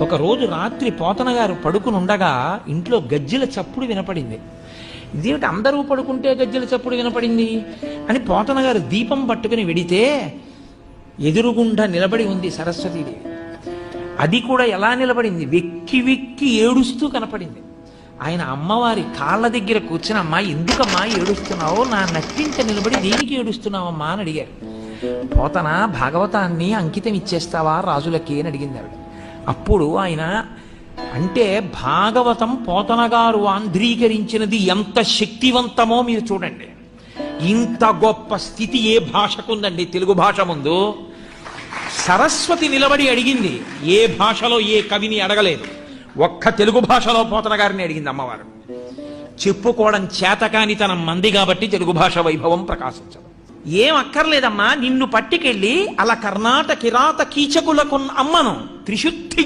ఒకరోజు రాత్రి పోతన గారు పడుకుని ఉండగా ఇంట్లో గజ్జెల చప్పుడు వినపడింది. ఇదేమిటి అందరూ పడుకుంటే గజ్జెల చప్పుడు వినపడింది అని పోతన గారు దీపం పట్టుకుని వెడితే ఎదురుగుండా నిలబడి ఉంది సరస్వతీదేవి. అది కూడా ఎలా నిలబడింది, వెక్కి వెక్కి ఏడుస్తూ కనపడింది. ఆయన అమ్మవారి కాళ్ళ దగ్గర కూర్చుని, అమ్మా ఎందుకమ్మా ఏడుస్తున్నావో, నా నట్టింట నిలబడి దేనికి ఏడుస్తున్నావమ్మా అని అడిగారు. పోతన భాగవతాన్ని అంకితం ఇచ్చేస్తావా రాజులకి అని అడిగింది ఆవిడ. అప్పుడు ఆయన అంటే భాగవతం పోతన గారు ఆంధ్రీకరించినది ఎంత శక్తివంతమో మీరు చూడండి. ఇంత గొప్ప స్థితి ఏ భాషకుందండి తెలుగు భాష ముందు. సరస్వతి నిలబడి అడిగింది, ఏ భాషలో ఏ కవిని అడగలేదు, ఒక్క తెలుగు భాషలో పోతన గారిని అడిగింది అమ్మవారు. చెప్పుకోవడం చేతకాని తన మంది కాబట్టి తెలుగు భాష వైభవం ప్రకాశించదు. ఏం అక్కర్లేదమ్మా, నిన్ను పట్టికెళ్ళి అలా కర్ణాటక కిరాత కీచకులకు అమ్మను త్రిశుద్ధిగా